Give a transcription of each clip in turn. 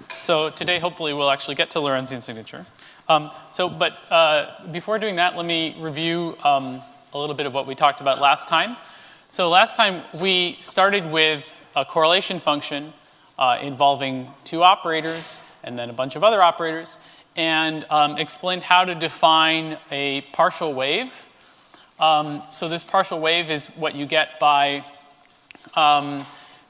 So today, hopefully, we'll actually get to Lorentzian signature. Before doing that, let me review a little bit of what we talked about last time. So last time, we started with a correlation function involving two operators and then a bunch of other operators, and explained how to define a partial wave. So this partial wave is what you get by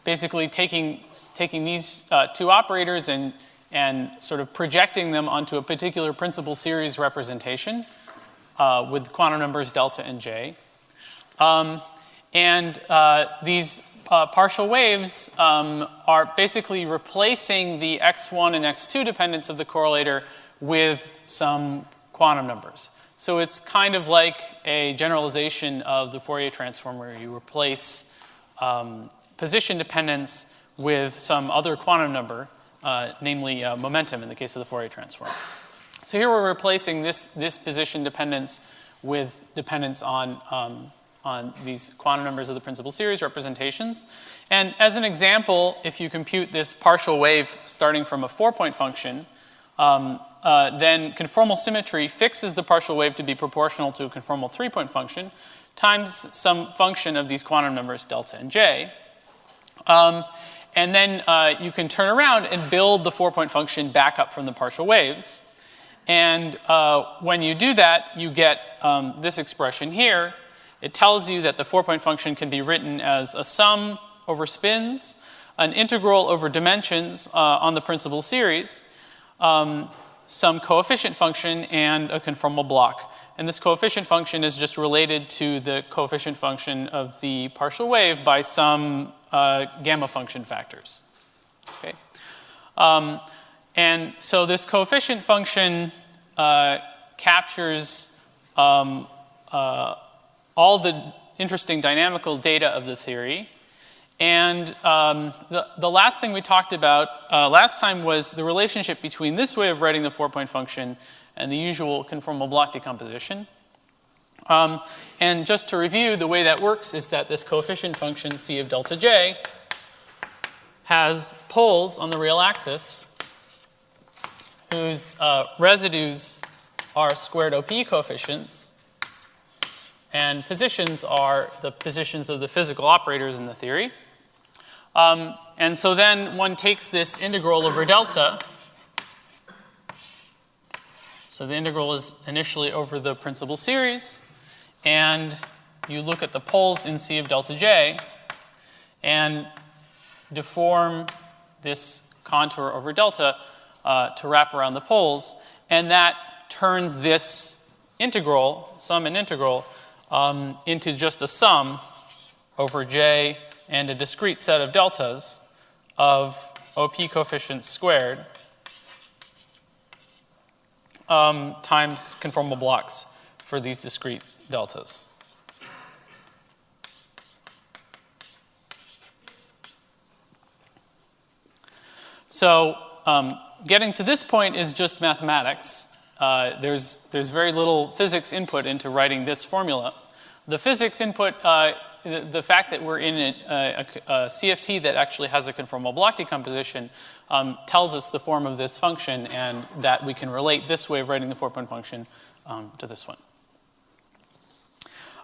basically taking these two operators and sort of projecting them onto a particular principal series representation with quantum numbers delta and j. These partial waves are basically replacing the x1 and x2 dependence of the correlator with some quantum numbers. So it's kind of like a generalization of the Fourier transform where you replace position dependence with some other quantum number, namely momentum in the case of the Fourier transform. So here we're replacing this position dependence with dependence on these quantum numbers of the principal series representations. And as an example, if you compute this partial wave starting from a 4-point function, then conformal symmetry fixes the partial wave to be proportional to a conformal 3-point function times some function of these quantum numbers delta and j. And then you can turn around and build the 4-point function back up from the partial waves. And when you do that, you get this expression here. It tells you that the 4-point function can be written as a sum over spins, an integral over dimensions on the principal series, some coefficient function, and a conformal block. And this coefficient function is just related to the coefficient function of the partial wave by some gamma function factors. Okay. And so this coefficient function captures all the interesting dynamical data of the theory. And the last thing we talked about last time was the relationship between this way of writing the 4-point function and the usual conformal block decomposition. And just to review, the way that works is that this coefficient function C of delta j has poles on the real axis whose residues are squared OPE coefficients, and positions are the positions of the physical operators in the theory. And so then one takes this integral over delta. So the integral is initially over the principal series. And you look at the poles in C of delta j and deform this contour over delta to wrap around the poles. And that turns this integral, sum and integral, into just a sum over j and a discrete set of deltas of OP coefficients squared times conformal blocks for these discrete deltas. So getting to this point is just mathematics. There's very little physics input into writing this formula. The physics input, the fact that we're in a CFT that actually has a conformal block decomposition tells us the form of this function and that we can relate this way of writing the 4-point function to this one.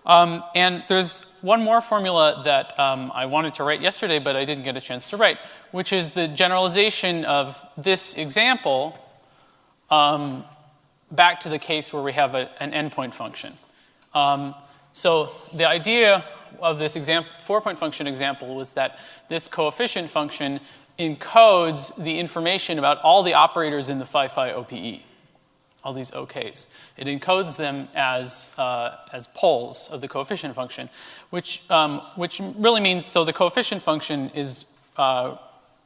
And there's one more formula that I wanted to write yesterday, but I didn't get a chance to write, which is the generalization of this example back to the case where we have an endpoint function. So the idea of this 4-point function example was that this coefficient function encodes the information about all the operators in the phi-phi OPE, all these OKs. It encodes them as poles of the coefficient function, which really means, so the coefficient function is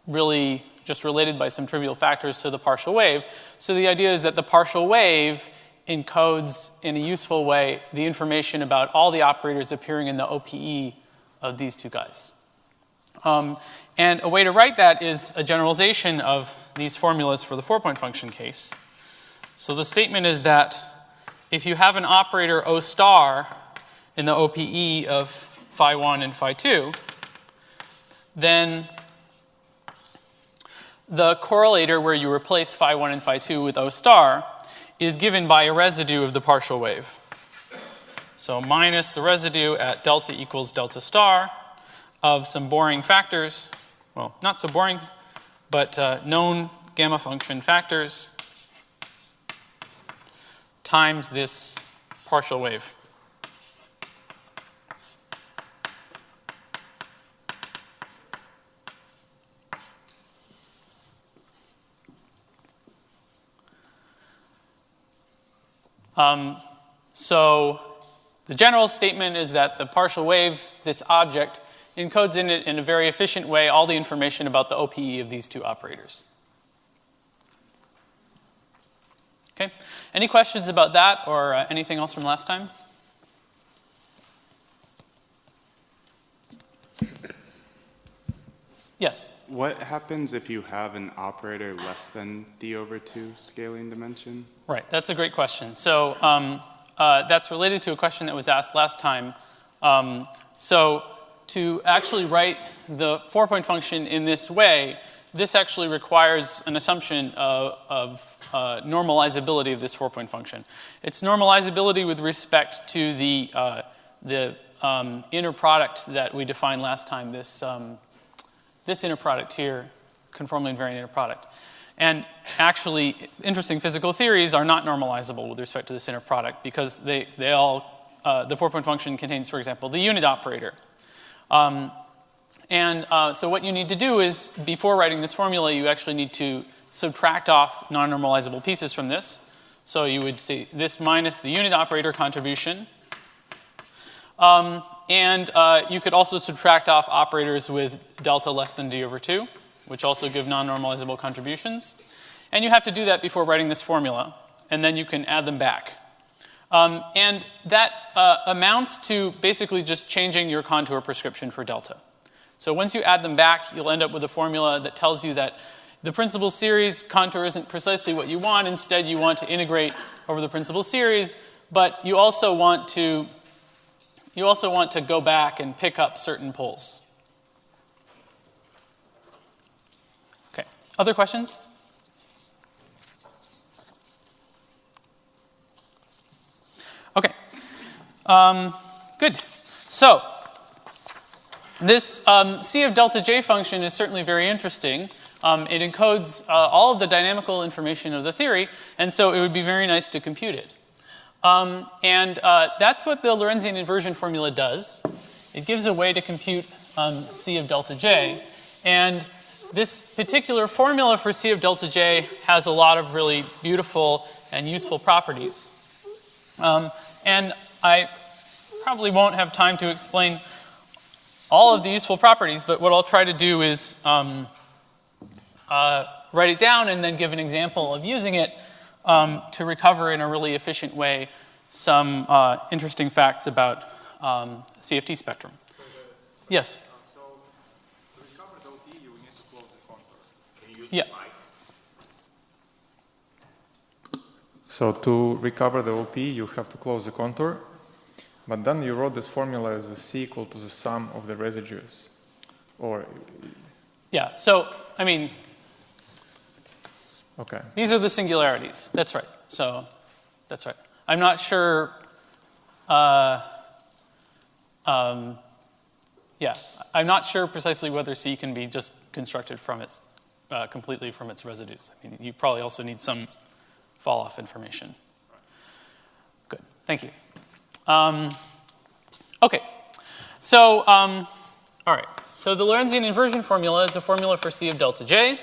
really just related by some trivial factors to the partial wave. So the idea is that the partial wave encodes in a useful way the information about all the operators appearing in the OPE of these two guys. And a way to write that is a generalization of these formulas for the 4-point function case. So the statement is that if you have an operator O star in the OPE of phi 1 and phi 2, then the correlator where you replace phi1 and phi2 with O star is given by a residue of the partial wave. So minus the residue at delta equals delta star of some boring factors, well, not so boring, but known gamma function factors times this partial wave. So the general statement is that the partial wave, this object, encodes in it in a very efficient way all the information about the OPE of these two operators. Okay. Any questions about that or anything else from last time? Yes? What happens if you have an operator less than d/2 scaling dimension? Right, that's a great question. So that's related to a question that was asked last time. So to actually write the 4-point function in this way, this actually requires an assumption of normalizability of this 4-point function. It's normalizability with respect to the inner product that we defined last time, this inner product here, conformally invariant inner product. And actually, interesting physical theories are not normalizable with respect to this inner product because the 4-point function contains, for example, the unit operator. So what you need to do is, before writing this formula, you actually need to subtract off non-normalizable pieces from this. So you would say this minus the unit operator contribution. You could also subtract off operators with delta less than d/2, which also give non-normalizable contributions. And you have to do that before writing this formula, and then you can add them back. And that amounts to basically just changing your contour prescription for delta. So once you add them back, you'll end up with a formula that tells you that the principal series contour isn't precisely what you want. Instead, you want to integrate over the principal series, but you also want to go back and pick up certain poles. Okay, other questions? Okay, good. So this C of delta J function is certainly very interesting. It encodes all of the dynamical information of the theory, and so it would be very nice to compute it. That's what the Lorentzian inversion formula does. It gives a way to compute C of delta J. And this particular formula for C of delta J has a lot of really beautiful and useful properties. And I probably won't have time to explain all of the useful properties, but what I'll try to do is write it down and then give an example of using it to recover in a really efficient way some interesting facts about CFT spectrum. Yes? So to recover the OPE, you need to close the contour. Can you use Yeah. the mic? So to recover the OP, you have to close the contour, but then you wrote this formula as a C equal to the sum of the residues, or... Yeah, so, I mean, Okay. these are the singularities. That's right. So, that's right. I'm not sure, yeah, I'm not sure precisely whether C can be just constructed from its, completely from its residues. I mean, you probably also need some fall-off information. Good, thank you. Okay, so, all right. So the Lorentzian inversion formula is a formula for C of delta J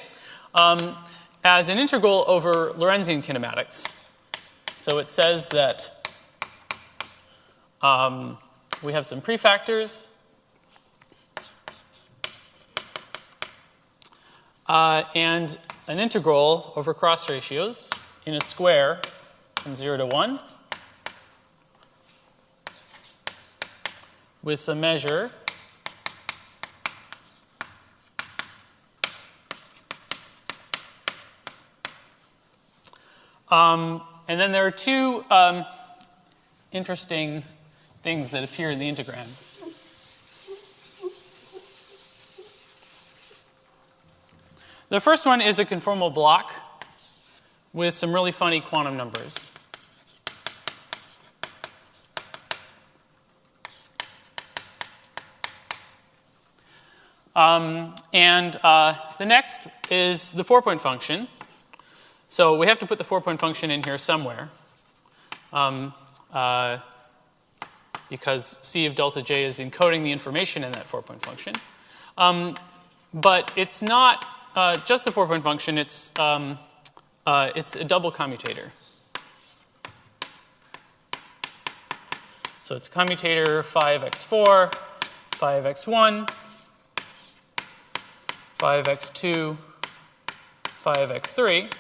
as an integral over Lorentzian kinematics. So it says that we have some prefactors and an integral over cross ratios in a square from 0 to 1 with some measure and then there are two interesting things that appear in the integram. The first one is a conformal block with some really funny quantum numbers. The next is the 4-point function. So we have to put the 4-point function in here somewhere because C of delta J is encoding the information in that 4-point function. But it's not just the 4-point function, it's a double commutator. So it's commutator phi of x4, phi of x1, phi of x2, phi of x3.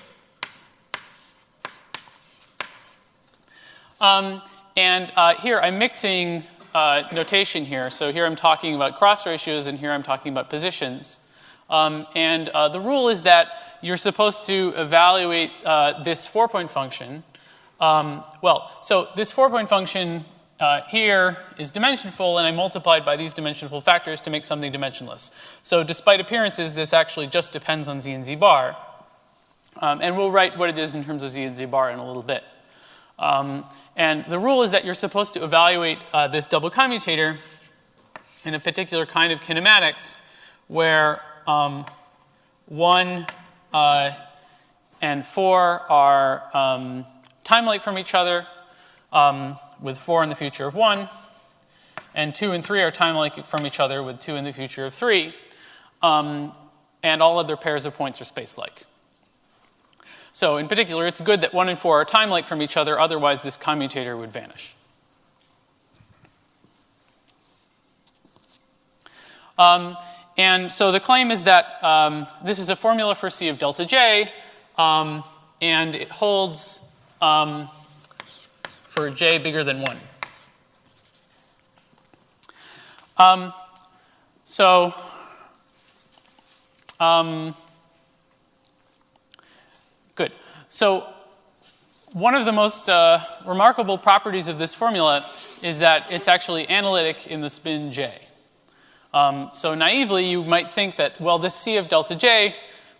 Here I'm mixing notation here. So here I'm talking about cross ratios, and here I'm talking about positions. The rule is that you're supposed to evaluate this 4-point function. So this 4-point function here is dimensionful, and I multiplied by these dimensionful factors to make something dimensionless. So despite appearances, this actually just depends on z and z bar. And we'll write what it is in terms of z and z bar in a little bit. And the rule is that you're supposed to evaluate this double commutator in a particular kind of kinematics where 1 and 4 are time-like from each other, with 4 in the future of 1, and 2 and 3 are time-like from each other with 2 in the future of 3, and all other pairs of points are space-like. So in particular, it's good that 1 and 4 are time-like from each other, otherwise this commutator would vanish. And so the claim is that this is a formula for C of delta J, and it holds for J bigger than 1. Good. So one of the most remarkable properties of this formula is that it's actually analytic in the spin J. So naively, you might think that, well, this C of delta J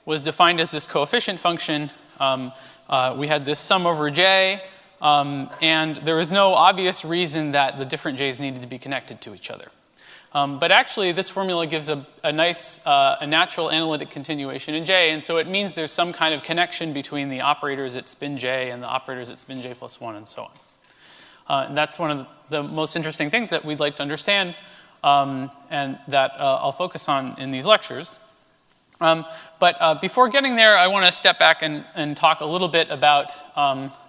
was defined as this coefficient function. We had this sum over J, and there was no obvious reason that the different J's needed to be connected to each other. But actually, this formula gives a nice, a natural analytic continuation in J, and so it means there's some kind of connection between the operators at spin J and the operators at spin J plus 1, and so on. And that's one of the most interesting things that we'd like to understand, and that I'll focus on in these lectures. But before getting there, I want to step back and talk a little bit about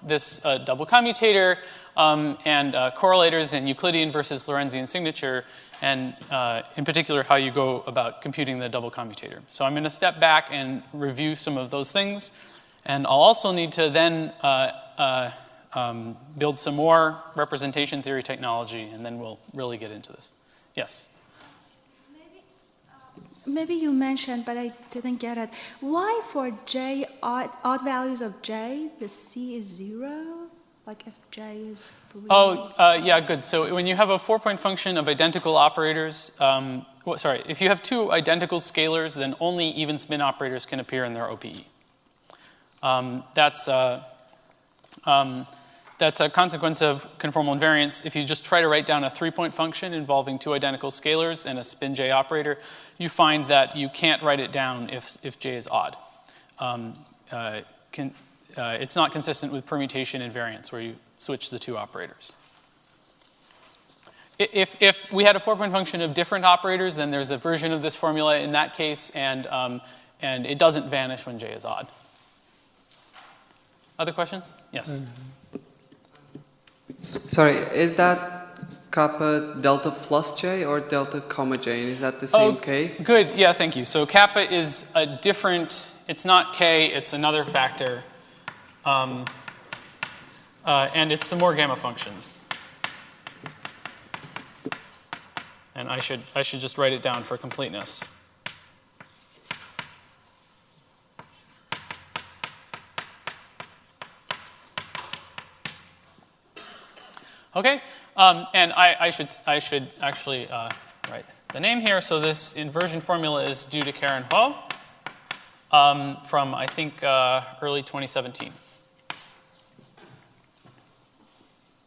this double commutator and correlators in Euclidean versus Lorentzian signature, and in particular how you go about computing the double commutator. So I'm going to step back and review some of those things, and I'll also need to then build some more representation theory technology, and then we'll really get into this. Yes? Maybe you mentioned, but I didn't get it. Why for J, odd values of J, the C is 0? Like if J is 3? Yeah, good. So when you have a 4-point function of identical operators, if you have two identical scalars, then only even spin operators can appear in their OPE. That's a consequence of conformal invariance. If you just try to write down a 3-point function involving two identical scalars and a spin J operator, you find that you can't write it down if J is odd. It's not consistent with permutation invariance where you switch the two operators. If we had a 4-point function of different operators, then there's a version of this formula in that case, and it doesn't vanish when J is odd. Other questions? Yes. Sorry, is that kappa delta plus J or delta comma J? And is that the same K? Good. Yeah, thank you. So kappa is a different, it's not K, it's another factor. And it's some more gamma functions. And I should just write it down for completeness. Okay, and I should actually write the name here. So this inversion formula is due to Karen Ho. from, I think, early 2017.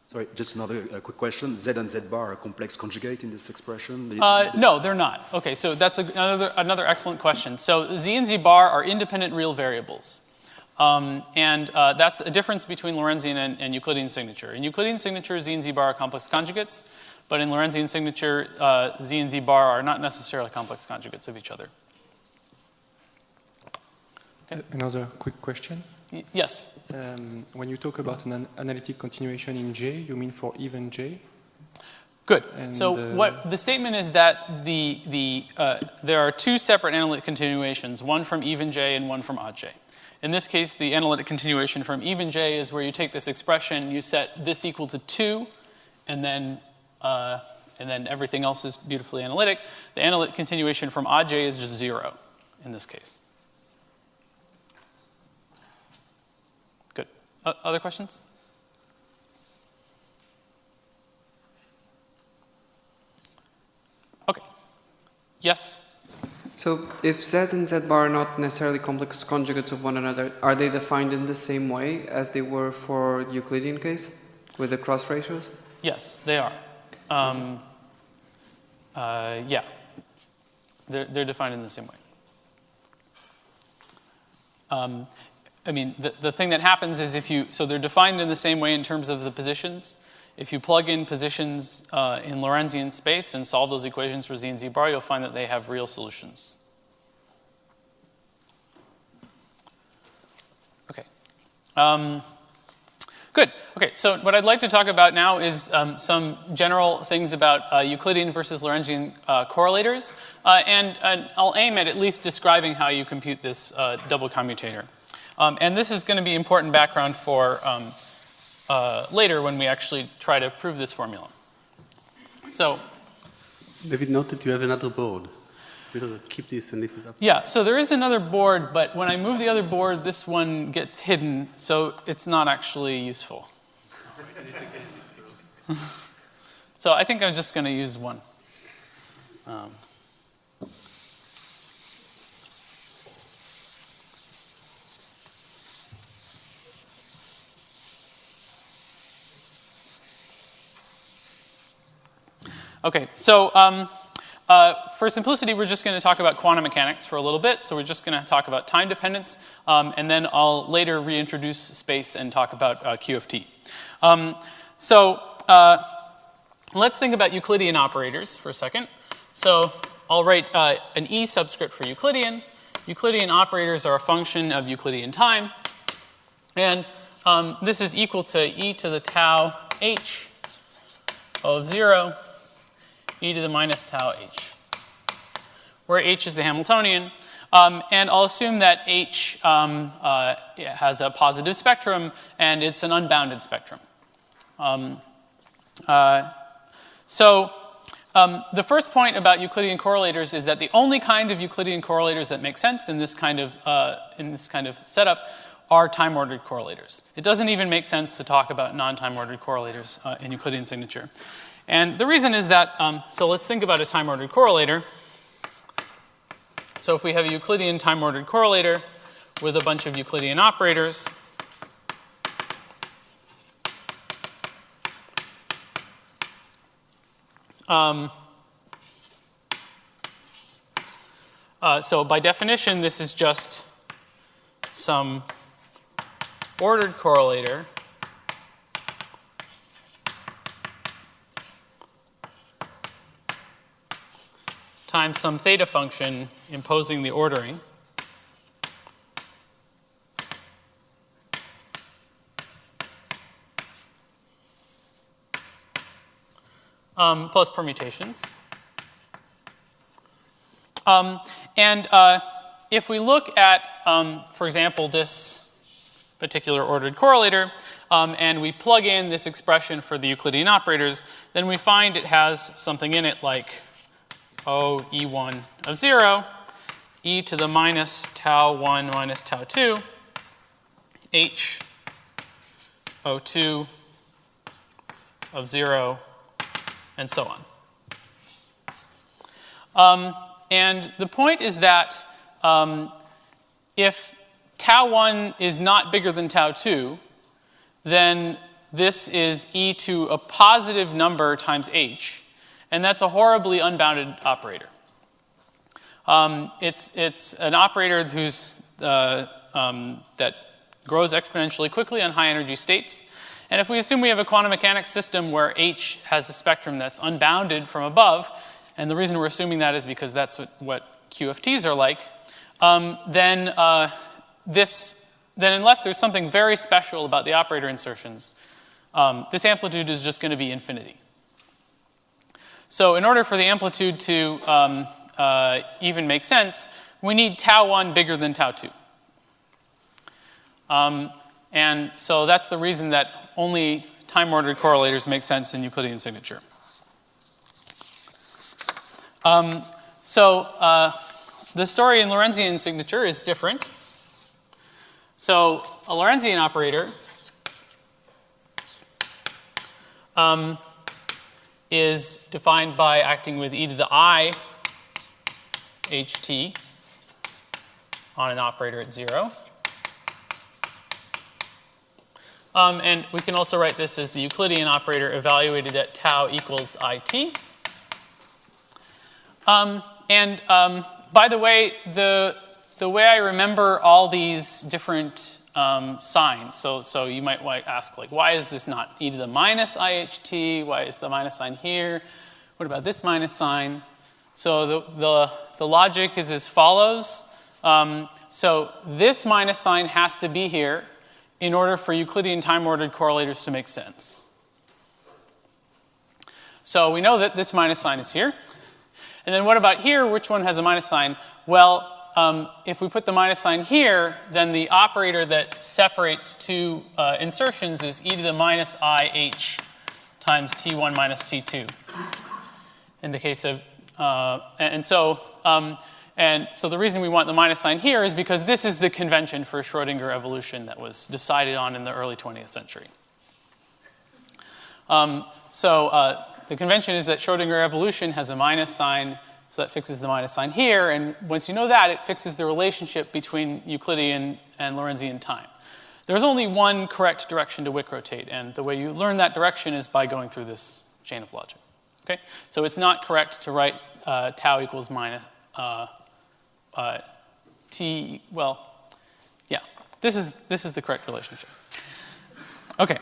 Sorry, just another quick question. Z and Z bar are complex conjugate in this expression? No, they're not. Okay, so that's another excellent question. So Z and Z bar are independent real variables. And that's a difference between Lorentzian and Euclidean signature. In Euclidean signature, Z and Z bar are complex conjugates, but in Lorentzian signature, Z and Z bar are not necessarily complex conjugates of each other. Okay. Another quick question. Yes? When you talk about an analytic continuation in J, you mean for even J? Good. And so what the statement is that there are two separate analytic continuations, one from even J and one from odd J. In this case, the analytic continuation from even J is where you take this expression, you set this equal to 2, and then everything else is beautifully analytic. The analytic continuation from odd J is just 0 in this case. Good. Other questions? Okay. Yes? So if Z and Z bar are not necessarily complex conjugates of one another, are they defined in the same way as they were for the Euclidean case with the cross ratios? Yes, they are. Yeah. They're defined in the same way. I mean, the thing that happens is so they're defined in the same way in terms of the positions. If you plug in positions in Lorentzian space and solve those equations for Z and Z bar, you'll find that they have real solutions. Okay. Good. Okay, so what I'd like to talk about now is some general things about Euclidean versus Lorentzian correlators. And I'll aim at least describing how you compute this double commutator. And this is going to be important background for later when we actually try to prove this formula. So, David, note that you have another board. We'll keep this and lift it up. Yeah, so there is another board, but when I move the other board, this one gets hidden, so it's not actually useful. So I think I'm just going to use one. Okay, so for simplicity, we're just going to talk about quantum mechanics for a little bit. So we're just going to talk about time dependence, and then I'll later reintroduce space and talk about QFT. Let's think about Euclidean operators for a second. So I'll write an E subscript for Euclidean. Euclidean operators are a function of Euclidean time. And this is equal to e to the tau h of 0, e to the minus tau h, where h is the Hamiltonian. And I'll assume that h has a positive spectrum, and it's an unbounded spectrum. The first point about Euclidean correlators is that the only kind of Euclidean correlators that make sense in this kind of setup are time-ordered correlators. It doesn't even make sense to talk about non-time-ordered correlators in Euclidean signature. And the reason is that, so let's think about a time-ordered correlator. So if we have a Euclidean time-ordered correlator with a bunch of Euclidean operators, so by definition, this is just some ordered correlator times some theta function imposing the ordering plus permutations. If we look at, for example, this particular ordered correlator, and we plug in this expression for the Euclidean operators, then we find it has something in it like O E1 of 0, e to the minus tau 1 minus tau 2, h O2 of 0, and so on. And the point is that if tau 1 is not bigger than tau 2, then this is e to a positive number times h, and that's a horribly unbounded operator. It's an operator that grows exponentially quickly on high energy states. And if we assume we have a quantum mechanics system where h has a spectrum that's unbounded from above, and the reason we're assuming that is because that's what QFTs are like, then unless there's something very special about the operator insertions, this amplitude is just going to be infinity. So in order for the amplitude to even make sense, we need tau 1 bigger than tau 2. And so that's the reason that only time-ordered correlators make sense in Euclidean signature. The story in Lorentzian signature is different. So a Lorentzian operator is defined by acting with e to the I ht on an operator at 0. And we can also write this as the Euclidean operator evaluated at tau equals it. By the way, the way I remember all these different signs, so you might ask, like, why is this not e to the minus iht? Why is the minus sign here? What about this minus sign? So the logic is as follows. So this minus sign has to be here in order for Euclidean time-ordered correlators to make sense. So we know that this minus sign is here. And then what about here? Which one has a minus sign? Well, if we put the minus sign here, then the operator that separates two insertions is e to the minus ih times t1 minus t2 in the case of, so the reason we want the minus sign here is because this is the convention for Schrodinger evolution that was decided on in the early 20th century. The convention is that Schrodinger evolution has a minus sign, so that fixes the minus sign here. And once you know that, it fixes the relationship between Euclidean and Lorentzian time. There's only one correct direction to Wick rotate, and the way you learn that direction is by going through this chain of logic. Okay? So it's not correct to write tau equals minus t. Well, yeah. This is the correct relationship. Okay.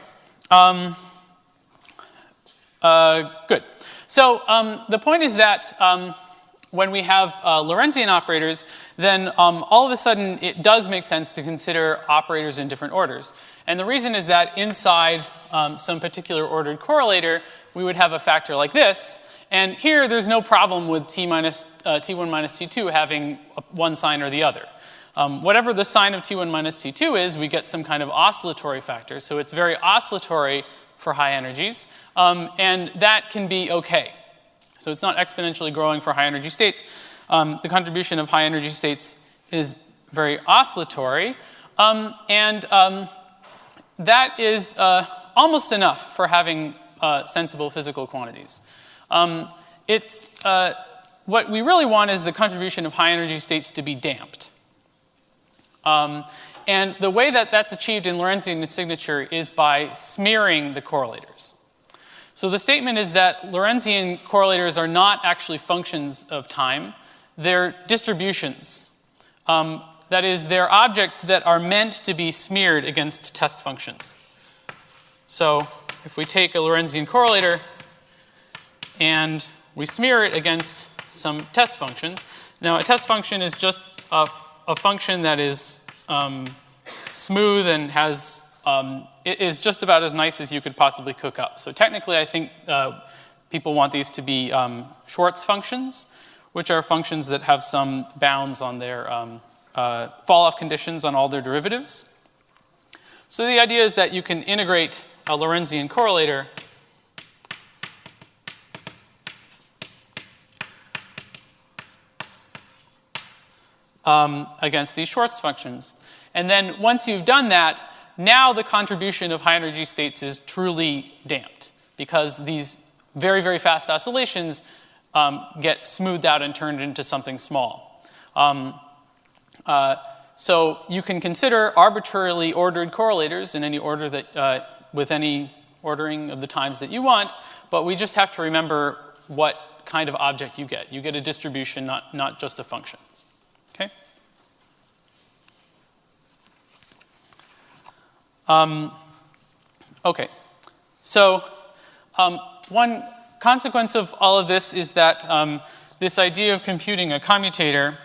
Good. So the point is that when we have Lorentzian operators, then all of a sudden it does make sense to consider operators in different orders. And the reason is that inside some particular ordered correlator, we would have a factor like this. And here there's no problem with t1 minus t2 having one sign or the other. Whatever the sign of t1 minus t2 is, we get some kind of oscillatory factor. So it's very oscillatory for high energies, and that can be okay. So it's not exponentially growing for high energy states. The contribution of high energy states is very oscillatory, and that is almost enough for having sensible physical quantities. What we really want is the contribution of high energy states to be damped. And the way that that's achieved in Lorentzian signature is by smearing the correlators. So the statement is that Lorentzian correlators are not actually functions of time. They're distributions. That is, they're objects that are meant to be smeared against test functions. So if we take a Lorentzian correlator and we smear it against some test functions. Now, a test function is just a function that is smooth and has it is just about as nice as you could possibly cook up. So technically, I think people want these to be Schwartz functions, which are functions that have some bounds on their fall-off conditions on all their derivatives. So the idea is that you can integrate a Lorentzian correlator against these Schwartz functions. And then once you've done that, now the contribution of high energy states is truly damped because these very, very fast oscillations get smoothed out and turned into something small. So you can consider arbitrarily ordered correlators in any order that, with any ordering of the times that you want, but we just have to remember what kind of object you get. You get a distribution, not just a function. Okay? Okay. So one consequence of all of this is that this idea of computing a commutator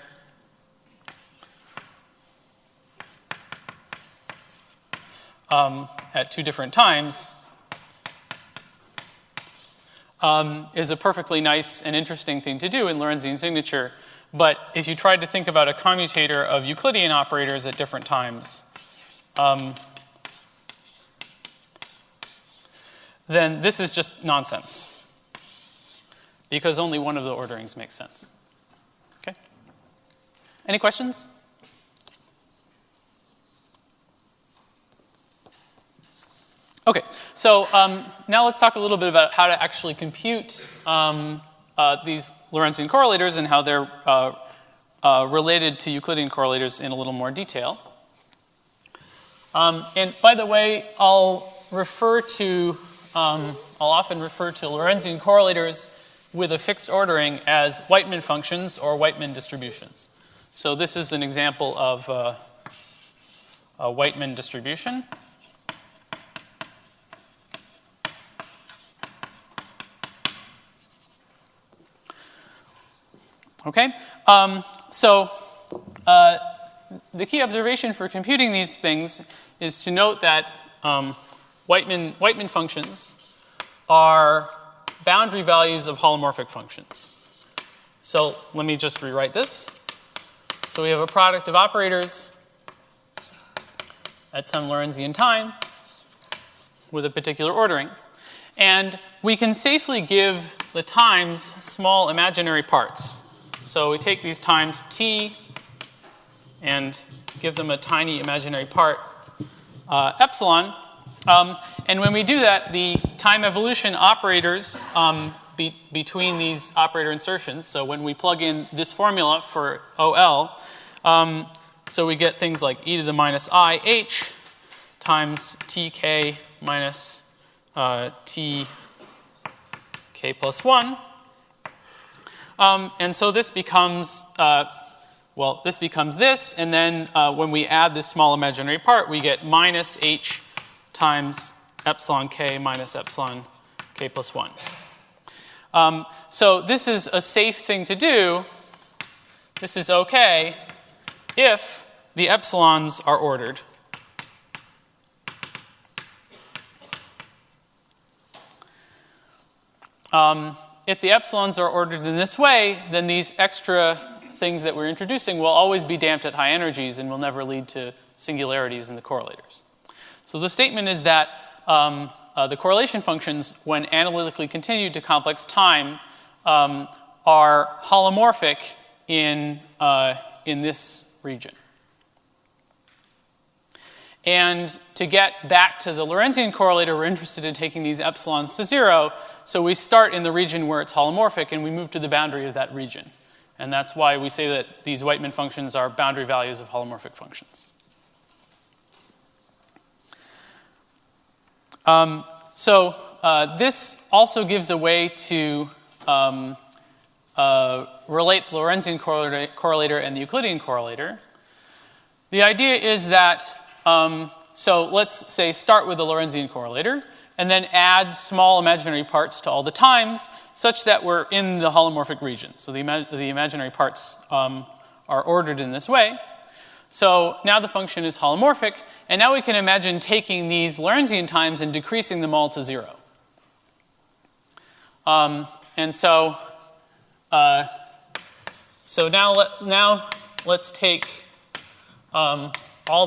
at two different times is a perfectly nice and interesting thing to do in Lorentzian signature. But if you tried to think about a commutator of Euclidean operators at different times, then this is just nonsense, because only one of the orderings makes sense. Okay? Any questions? Okay, so now let's talk a little bit about how to actually compute these Lorentzian correlators and how they're related to Euclidean correlators in a little more detail. And by the way, I'll often refer to Lorentzian correlators with a fixed ordering as Whiteman functions or Whiteman distributions. So this is an example of a Whiteman distribution. Okay, so the key observation for computing these things is to note that Whiteman functions are boundary values of holomorphic functions. So let me just rewrite this. So we have a product of operators at some Lorentzian time with a particular ordering. And we can safely give the times small imaginary parts. So we take these times t and give them a tiny imaginary part epsilon. And when we do that, the time evolution operators between these operator insertions, so when we plug in this formula for OL, so we get things like e to the minus I h times tk minus tk plus 1. And so this becomes, this becomes this, and then when we add this small imaginary part, we get minus h times epsilon k minus epsilon k plus 1. So this is a safe thing to do. This is okay if the epsilons are ordered. If the epsilons are ordered in this way, then these extra things that we're introducing will always be damped at high energies and will never lead to singularities in the correlators. So the statement is that the correlation functions, when analytically continued to complex time, are holomorphic in this region. And to get back to the Lorentzian correlator, we're interested in taking these epsilons to 0. So we start in the region where it's holomorphic, and we move to the boundary of that region. And that's why we say that these Whiteman functions are boundary values of holomorphic functions. This also gives a way to relate the Lorentzian correlator and the Euclidean correlator. The idea is that, so let's say start with the Lorentzian correlator, and then add small imaginary parts to all the times such that we're in the holomorphic region. So the imaginary parts are ordered in this way. So now the function is holomorphic, and now we can imagine taking these Lorentzian times and decreasing them all to 0. So now let's take all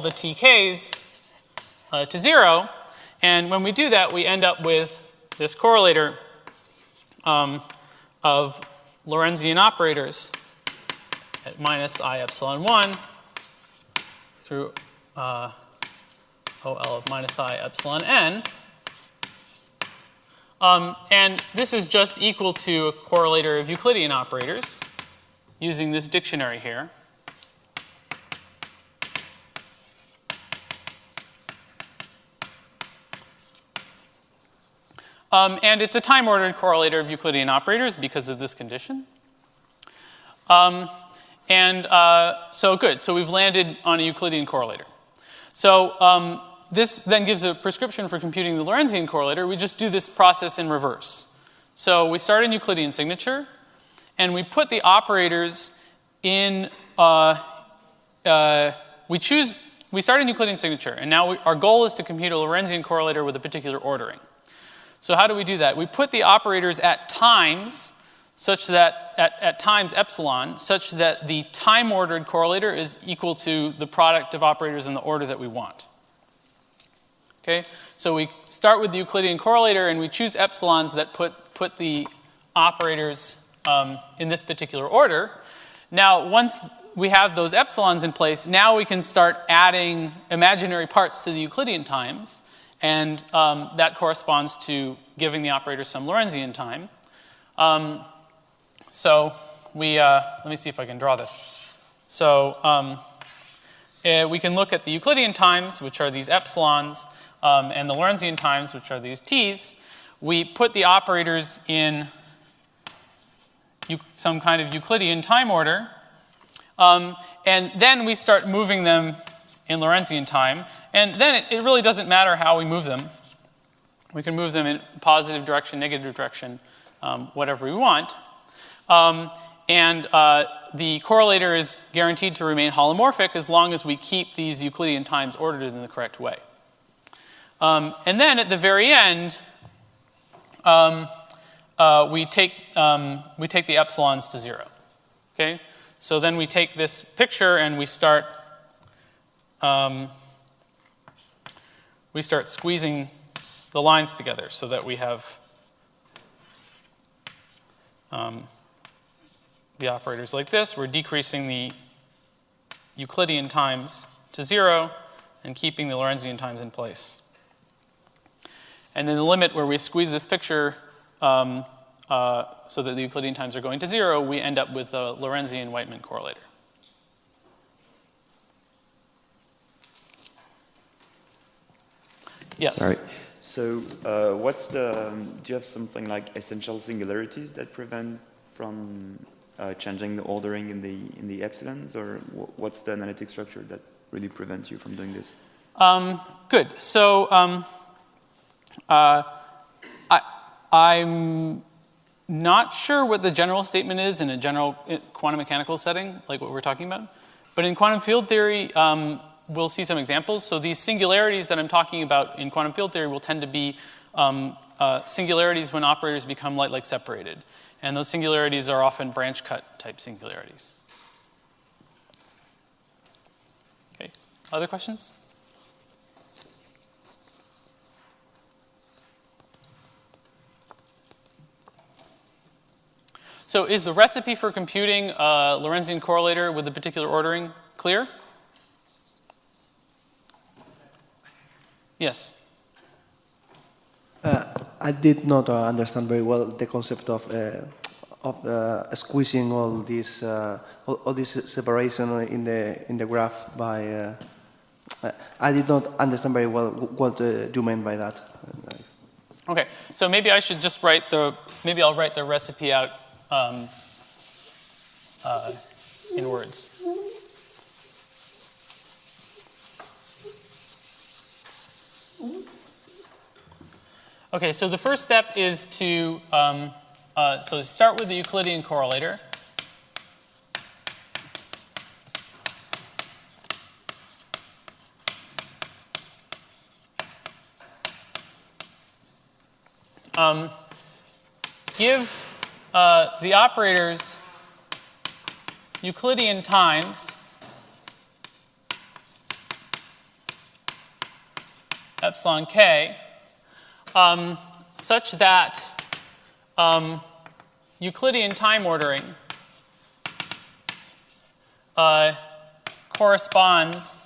the TKs to 0. And when we do that, we end up with this correlator of Lorentzian operators at minus I epsilon 1 through OL of minus I epsilon n. And this is just equal to a correlator of Euclidean operators using this dictionary here. And it's a time-ordered correlator of Euclidean operators because of this condition. So good. So we've landed on a Euclidean correlator. So this then gives a prescription for computing the Lorentzian correlator. We just do this process in reverse. So we start in Euclidean signature, and we put the operators in. We start in Euclidean signature, and now our goal is to compute a Lorentzian correlator with a particular ordering. So how do we do that? We put the operators at times such that at times epsilon, such that the time-ordered correlator is equal to the product of operators in the order that we want. Okay, so we start with the Euclidean correlator, and we choose epsilons that put the operators in this particular order. Now, once we have those epsilons in place, now we can start adding imaginary parts to the Euclidean times, and that corresponds to giving the operator some Lorentzian time. So let me see if I can draw this. So we can look at the Euclidean times, which are these epsilons, and the Lorentzian times, which are these t's. We put the operators in some kind of Euclidean time order, and then we start moving them in Lorentzian time. And then it really doesn't matter how we move them. We can move them in positive direction, negative direction, whatever we want. The correlator is guaranteed to remain holomorphic as long as we keep these Euclidean times ordered in the correct way. And then at the very end, we take the epsilons to 0. Okay? So then we take this picture and we start squeezing the lines together so that we have the operators like this. We're decreasing the Euclidean times to 0 and keeping the Lorentzian times in place. And then the limit where we squeeze this picture so that the Euclidean times are going to 0, we end up with a Lorentzian Whiteman correlator. Yes? Sorry. So do you have something like essential singularities that prevent from changing the ordering in the epsilons, or what's the analytic structure that really prevents you from doing this? Good. So I'm not sure what the general statement is in a general quantum mechanical setting, like what we're talking about. But in quantum field theory, we'll see some examples. So these singularities that I'm talking about in quantum field theory will tend to be singularities when operators become light-like separated. And those singularities are often branch-cut type singularities. Okay. Other questions? So is the recipe for computing a Lorentzian correlator with a particular ordering clear? Yes? I did not understand very well the concept of squeezing all this separation in the graph by. I did not understand very well what you meant by that. Okay, so maybe I should just maybe I'll write the recipe out in words. Okay, so the first step is to so start with the Euclidean correlator. Give the operators Euclidean times epsilon k such that Euclidean time ordering corresponds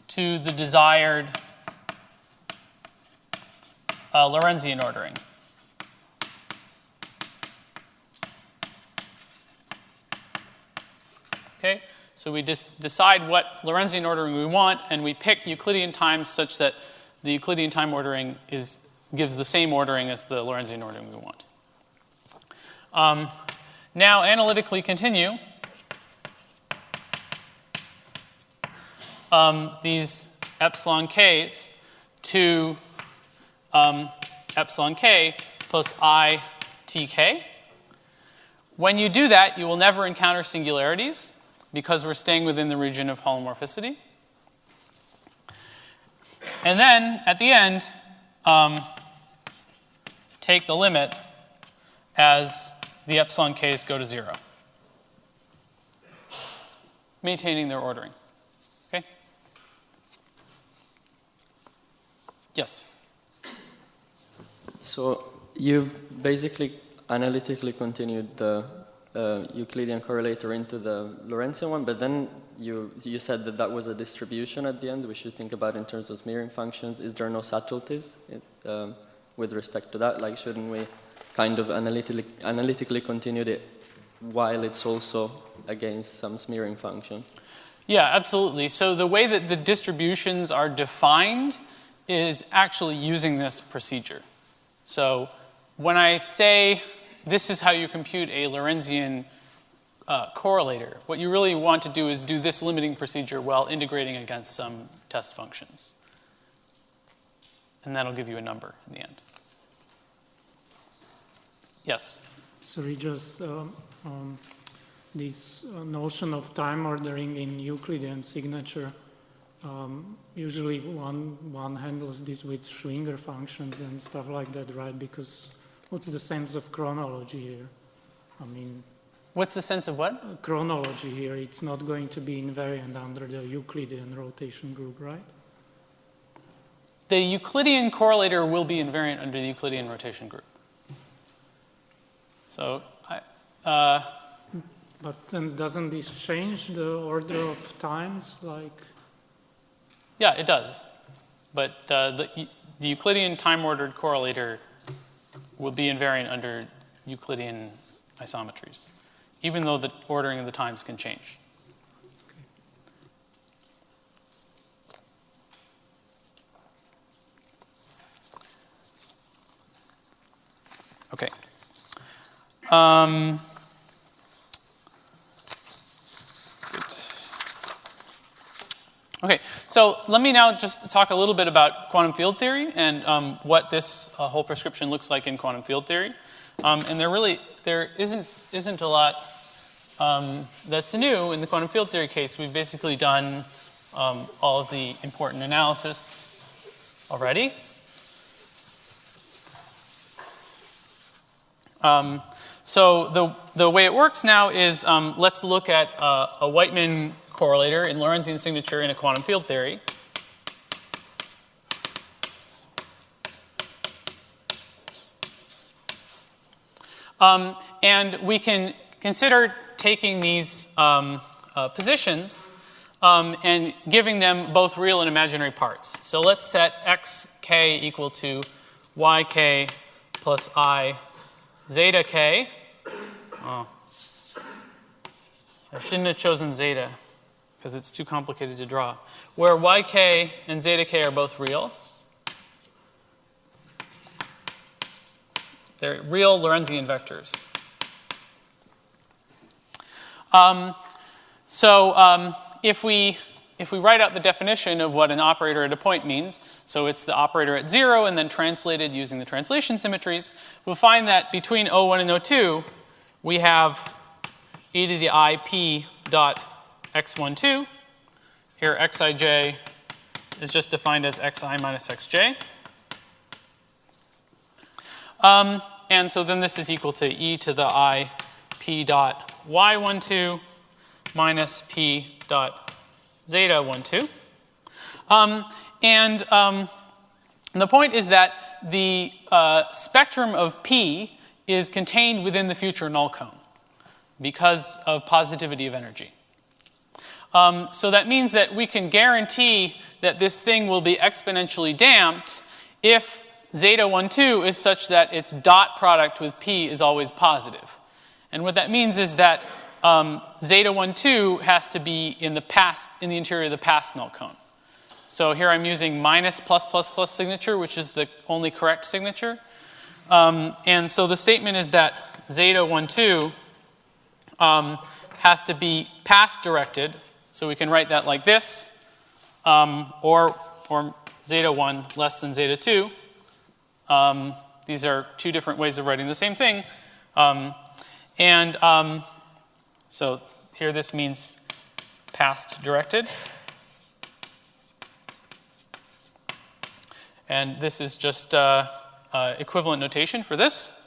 to the desired Lorentzian ordering. Okay, so we just decide what Lorentzian ordering we want, and we pick Euclidean times such that the Euclidean time ordering gives the same ordering as the Lorentzian ordering we want. Now analytically continue. These epsilon k's to epsilon k plus I tk. When you do that, you will never encounter singularities because we're staying within the region of holomorphicity. And then, at the end, take the limit as the epsilon k's go to 0, maintaining their ordering. Okay? Yes? So you basically analytically continued the Euclidean correlator into the Lorentzian one, but then you said that that was a distribution at the end we should think about in terms of smearing functions. Is there no subtleties with respect to that? Like, shouldn't we kind of analytically continue it while it's also against some smearing function? Yeah, absolutely. So the way that the distributions are defined is actually using this procedure. So when I say this is how you compute a Lorentzian correlator, what you really want to do is do this limiting procedure while integrating against some test functions. And that'll give you a number in the end. Yes? Sorry, just this notion of time ordering in Euclidean signature. Usually one handles this with Schwinger functions and stuff like that, right? Because what's the sense of chronology here? I mean... What's the sense of what? Chronology here. It's not going to be invariant under the Euclidean rotation group, right? The Euclidean correlator will be invariant under the Euclidean rotation group. So, but then doesn't this change the order of times, like... Yeah, it does. But the Euclidean time-ordered correlator will be invariant under Euclidean isometries, even though the ordering of the times can change. Okay. Okay, so let me now just talk a little bit about quantum field theory and what this whole prescription looks like in quantum field theory. And there isn't a lot that's new in the quantum field theory case. We've basically done all of the important analysis already. So the way it works now is let's look at a Whiteman correlator in Lorentzian signature in a quantum field theory. And we can consider taking these positions and giving them both real and imaginary parts. So let's set xk equal to yk plus I zeta k. Oh, I shouldn't have chosen zeta because it's too complicated to draw. Where yk and zeta k are both real. They're real Lorentzian vectors. If we write out the definition of what an operator at a point means, so it's the operator at 0 and then translated using the translation symmetries, we'll find that between O1 and O2, we have e to the I p dot x12. Here xij is just defined as xi minus xj. And so then this is equal to e to the I p dot y12 minus p dot zeta 12. The point is that the spectrum of P is contained within the future null cone because of positivity of energy. So that means that we can guarantee that this thing will be exponentially damped if zeta 12 is such that its dot product with P is always positive. And what that means is that zeta 12 has to be in the interior of the past null cone. So here I'm using minus plus plus plus signature, which is the only correct signature. And so the statement is that zeta 1, 2 has to be past directed. So we can write that like this, or zeta 1 less than zeta 2. These are two different ways of writing the same thing. So here this means past directed. And this is just equivalent notation for this.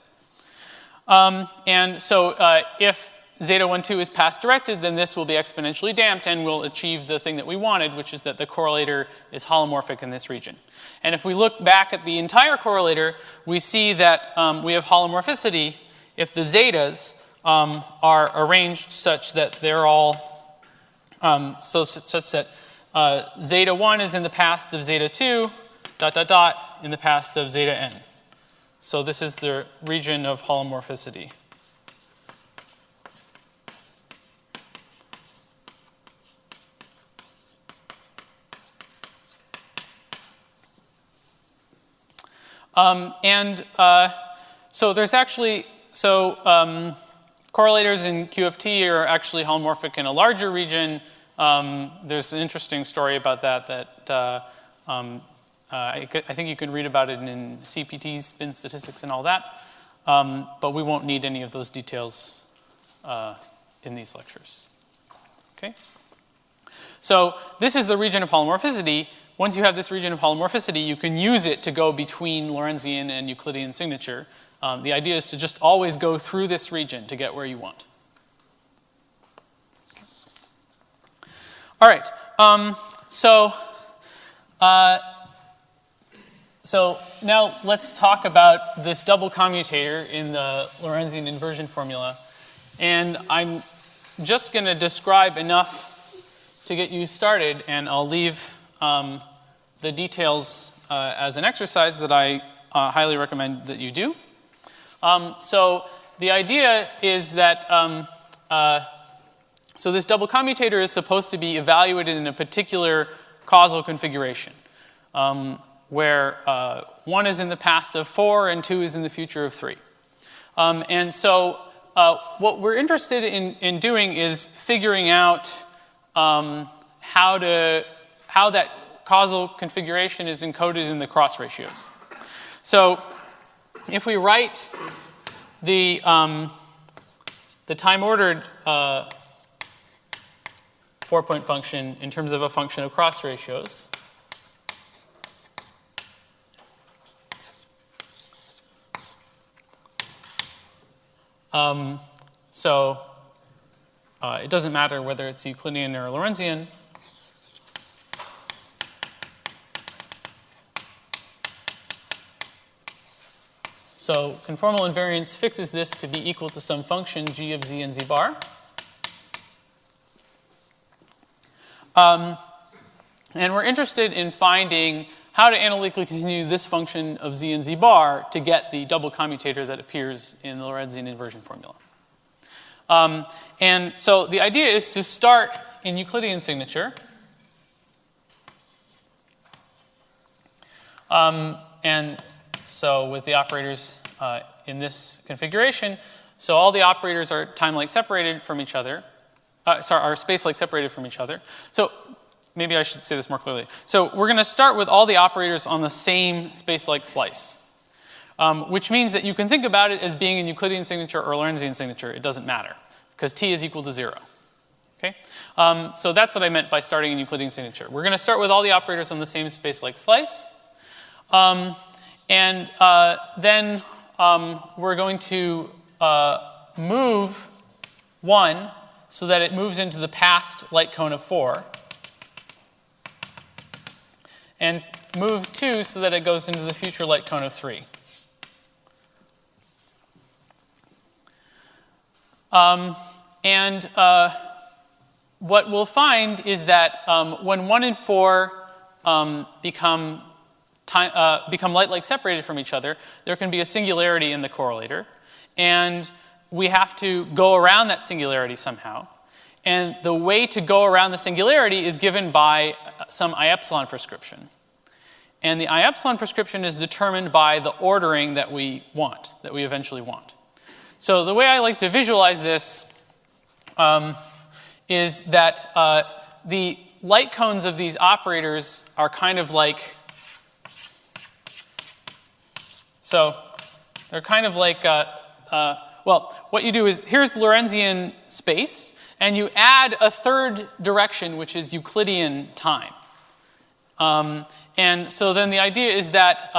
And so if zeta 1, 2 is past directed, then this will be exponentially damped and will achieve the thing that we wanted, which is that the correlator is holomorphic in this region. And if we look back at the entire correlator, we see that we have holomorphicity if the zetas are arranged such that they're all, such that zeta 1 is in the past of zeta 2, dot, dot, dot, in the past of zeta n. So this is the region of holomorphicity. So there's actually, correlators in QFT are actually holomorphic in a larger region. There's an interesting story about that I think you can read about it in CPT, spin statistics, and all that. But we won't need any of those details in these lectures. Okay? So this is the region of holomorphicity. Once you have this region of holomorphicity, you can use it to go between Lorentzian and Euclidean signature. The idea is to just always go through this region to get where you want. All right. So now let's talk about this double commutator in the Lorentzian inversion formula. And I'm just going to describe enough to get you started, and I'll leave the details as an exercise that I highly recommend that you do. So the idea is that, so this double commutator is supposed to be evaluated in a particular causal configuration, where 1 is in the past of 4 and 2 is in the future of 3. And so what we're interested in doing is figuring out how that causal configuration is encoded in the cross ratios. So if we write the time-ordered 4-point function in terms of a function of cross ratios, it doesn't matter whether it's Euclidean or Lorentzian. So conformal invariance fixes this to be equal to some function g of z and z bar. And we're interested in finding how to analytically continue this function of z and z bar to get the double commutator that appears in the Lorentzian inversion formula. And so the idea is to start in Euclidean signature. And so with the operators in this configuration, so all the operators are time-like separated from each other. Are space-like separated from each other. So maybe I should say this more clearly. So we're going to start with all the operators on the same space-like slice, which means that you can think about it as being in Euclidean signature or Lorentzian signature. It doesn't matter, because t is equal to 0. Okay? So that's what I meant by starting in Euclidean signature. We're going to start with all the operators on the same space-like slice. Then we're going to move 1 so that it moves into the past light cone of 4. And move 2 so that it goes into the future light cone of 3. What we'll find is that when 1 and 4 become light-like separated from each other, there can be a singularity in the correlator. And we have to go around that singularity somehow. And the way to go around the singularity is given by some I epsilon prescription. And the I epsilon prescription is determined by the ordering that we want, that we eventually want. So the way I like to visualize this is that the light cones of these operators are kind of like, so they're kind of like, well, what you do is, here's Lorentzian space, and you add a third direction, which is Euclidean time. And so then the idea is that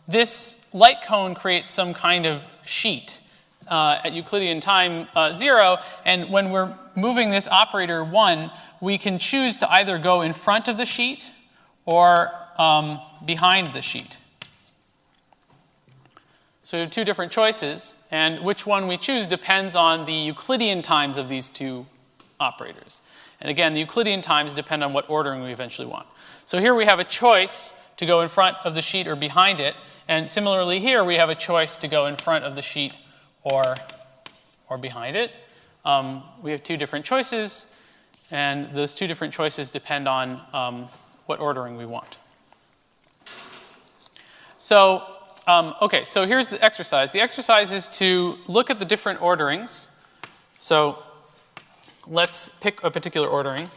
this light cone creates some kind of sheet at Euclidean time 0, and when we're moving this operator 1, we can choose to either go in front of the sheet or behind the sheet. So we have two different choices, and which one we choose depends on the Euclidean times of these two operators. And again, the Euclidean times depend on what ordering we eventually want. So here we have a choice to go in front of the sheet or behind it, and similarly here we have a choice to go in front of the sheet or behind it. We have two different choices, and those two different choices depend on what ordering we want. So, okay, so here's the exercise. The exercise is to look at the different orderings. So let's pick a particular ordering.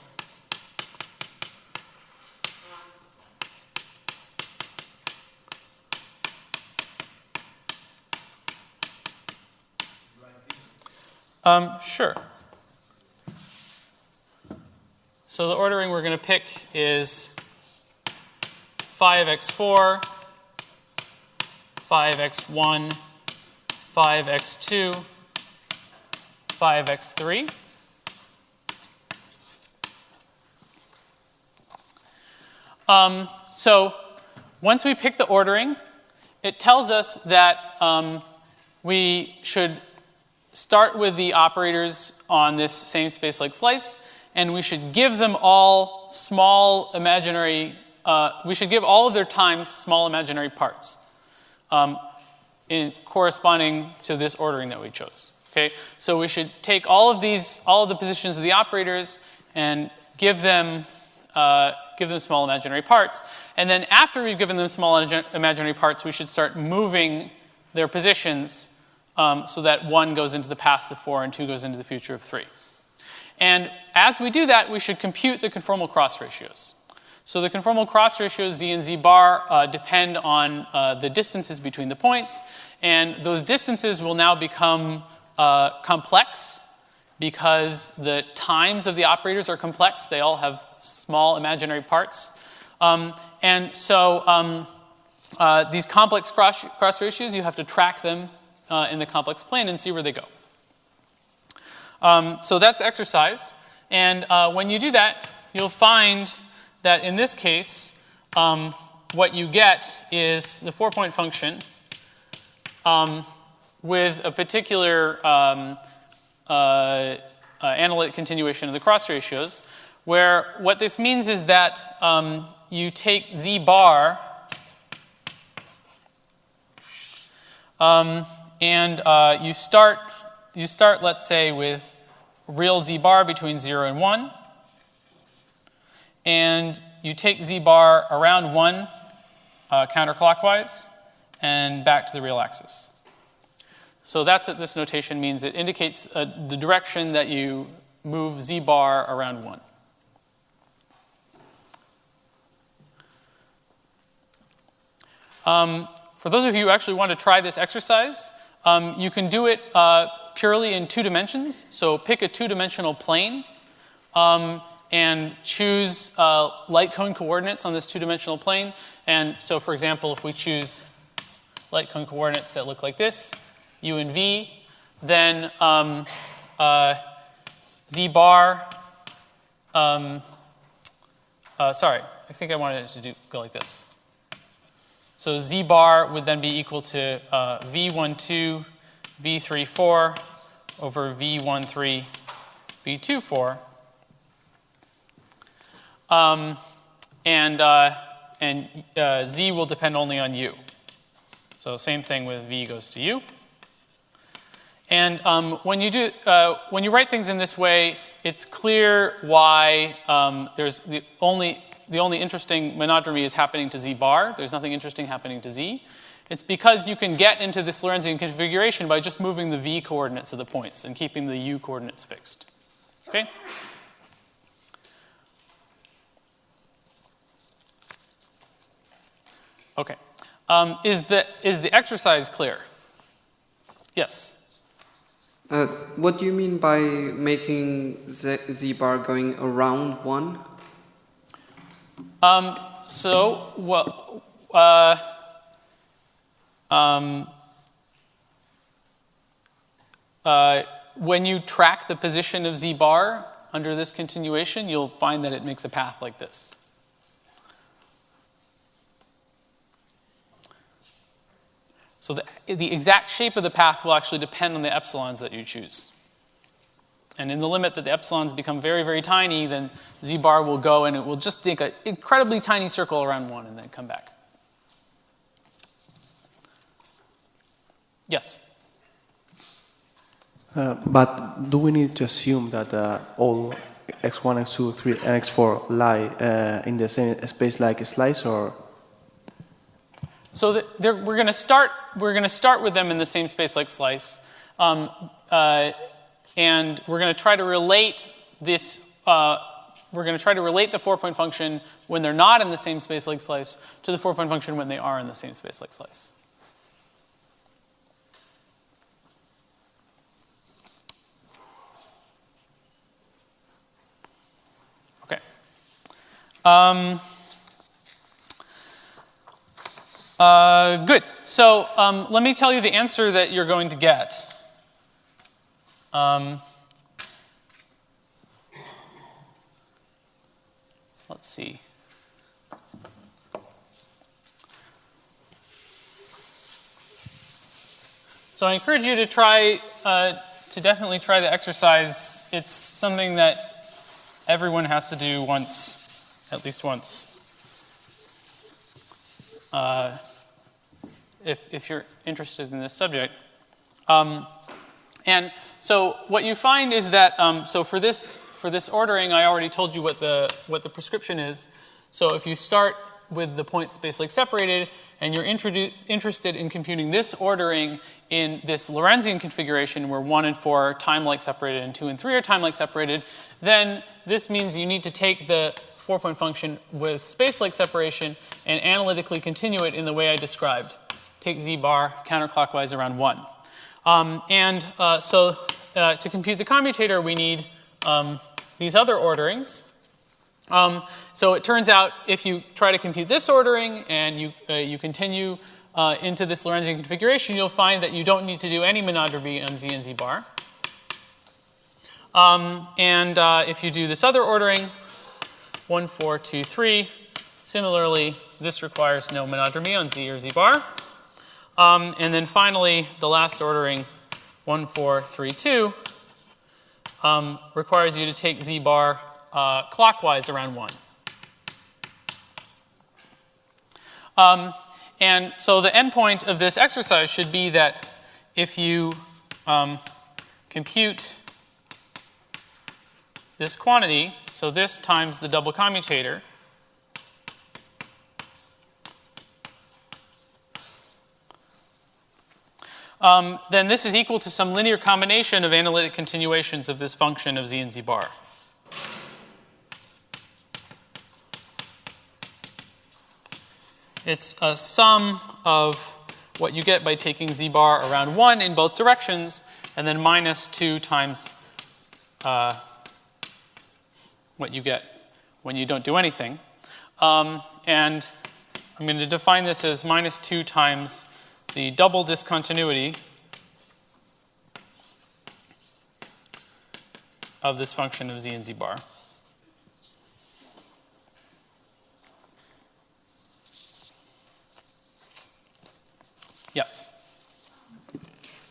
Sure. So the ordering we're going to pick is 5x4, 5x1, 5x2, 5x3. So once we pick the ordering, it tells us that we should start with the operators on this same space-like slice, and we should give them all small imaginary, we should give all of their times small imaginary parts corresponding to this ordering that we chose. Okay, so we should take all of the positions of the operators and give them small imaginary parts. And then after we've given them small imaginary parts, we should start moving their positions so that 1 goes into the past of 4 and 2 goes into the future of 3. And as we do that, we should compute the conformal cross ratios. So the conformal cross ratios, z and z bar, depend on the distances between the points. And those distances will now become complex because the times of the operators are complex. They all have small imaginary parts. And so these complex cross ratios, you have to track them in the complex plane and see where they go. So that's the exercise. And when you do that, you'll find that in this case, what you get is the 4-point function with a particular analytic continuation of the cross ratios, where what this means is that you take z bar and you start, let's say, with real z bar between 0 and 1. And you take z bar around 1 counterclockwise and back to the real axis. So that's what this notation means. It indicates the direction that you move z bar around 1. For those of you who actually want to try this exercise, you can do it purely in 2 dimensions. So pick a 2-dimensional plane and choose light cone coordinates on this 2-dimensional plane. And so, for example, if we choose light cone coordinates that look like this, u and v, then z bar, sorry, I think I wanted it to go like this. So z bar would then be equal to v12, v34 over v13, v24. And z will depend only on u. So same thing with v goes to u. And when you write things in this way, it's clear why there's the only interesting monodromy is happening to z bar. There's nothing interesting happening to z. It's because you can get into this Lorentzian configuration by just moving the v coordinates of the points and keeping the u coordinates fixed. Okay? Okay. Is the exercise clear? Yes. What do you mean by making z bar going around 1? When you track the position of z bar under this continuation, you'll find that it makes a path like this. So the exact shape of the path will actually depend on the epsilons that you choose. And in the limit that the epsilons become very, very tiny, then z bar will go and it will just make an incredibly tiny circle around 1 and then come back. Yes? But do we need to assume that all x1, x2, x3, and x4 lie in the same space like a slice, or? So we're going to start with them in the same space like slice, and we're going to try to relate this. We're going to try to relate the 4-point function when they're not in the same space like slice to the 4-point function when they are in the same space like slice. Okay. Good. So let me tell you the answer that you're going to get. Let's see. So I encourage you to try, definitely try the exercise. It's something that everyone has to do once, at least once. If you're interested in this subject. And so what you find is that, so for this ordering, I already told you what the prescription is. So if you start with the point space like separated, and you're interested in computing this ordering in this Lorentzian configuration where 1 and 4 are time-like separated and 2 and 3 are time-like separated, then this means you need to take the 4-point function with space-like separation and analytically continue it in the way I described. Take z bar counterclockwise around 1. So to compute the commutator, we need these other orderings. So it turns out if you try to compute this ordering and you continue into this Lorentzian configuration, you'll find that you don't need to do any monodromy on z and z bar. If you do this other ordering, 1, 4, 2, 3, similarly, this requires no monodromy on z or z bar. And then finally, the last ordering, 1, 4, 3, 2, requires you to take z bar clockwise around 1. And so the endpoint of this exercise should be that if you compute this quantity, so this times the double commutator, then this is equal to some linear combination of analytic continuations of this function of z and z bar. It's a sum of what you get by taking z bar around 1 in both directions, and then minus 2 times what you get when you don't do anything. And I'm going to define this as minus 2 times the double discontinuity of this function of z and z bar. Yes?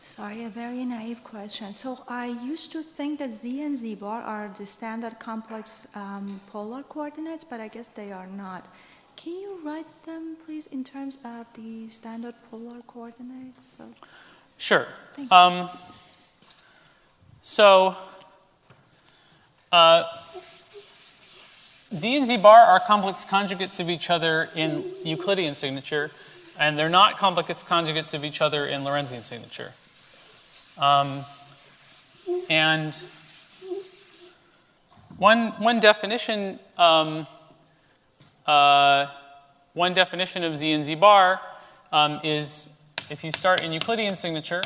Sorry, a very naive question. So I used to think that z and z bar are the standard complex polar coordinates, but I guess they are not. Can you write them, please, in terms of the standard polar coordinates? So, sure. Thank you. So Z and Z bar are complex conjugates of each other in Euclidean signature, and they're not complex conjugates of each other in Lorentzian signature. And one definition of Z and Z bar is if you start in Euclidean signature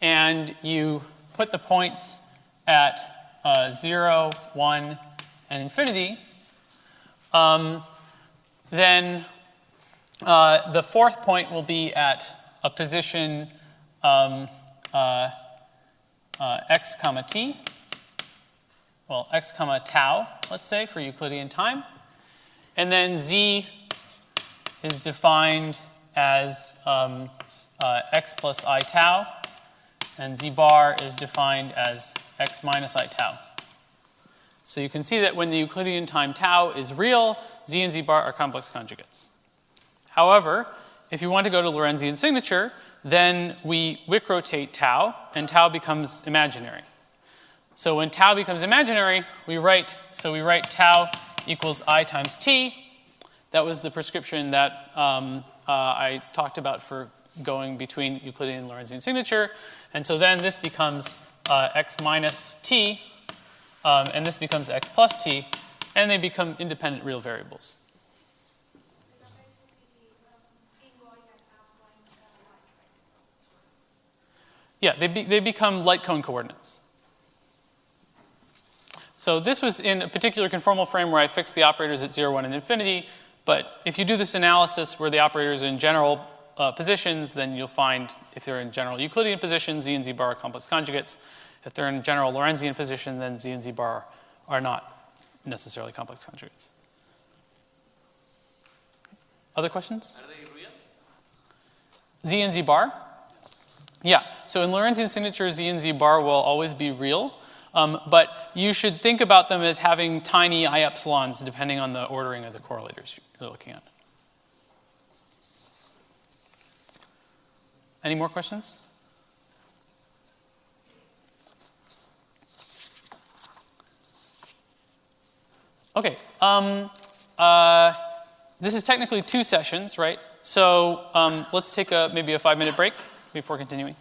and you put the points at 0, 1, and infinity, then the fourth point will be at a position x comma t, well, x comma tau, let's say, for Euclidean time. And then z is defined as x plus I tau, and z bar is defined as x minus I tau. So you can see that when the Euclidean time tau is real, z and z bar are complex conjugates. However, if you want to go to Lorentzian signature, then we Wick rotate tau, and tau becomes imaginary. So when tau becomes imaginary, we write tau equals I times t. That was the prescription that I talked about for going between Euclidean and Lorentzian signature. And so then this becomes x minus t, and this becomes x plus t, and they become independent real variables. Yeah, they become light cone coordinates. So this was in a particular conformal frame where I fixed the operators at 0, 1, and infinity. But if you do this analysis where the operators are in general positions, then you'll find if they're in general Euclidean positions, z and z bar are complex conjugates. If they're in general Lorentzian position, then z and z bar are not necessarily complex conjugates. Other questions? Are they real? Z and z bar? Yeah, so in Lorentzian signature, z and z bar will always be real, but you should think about them as having tiny I epsilons depending on the ordering of the correlators you're looking at. Any more questions? Okay, this is technically 2 sessions, right? So let's take maybe a 5-minute break before continuing.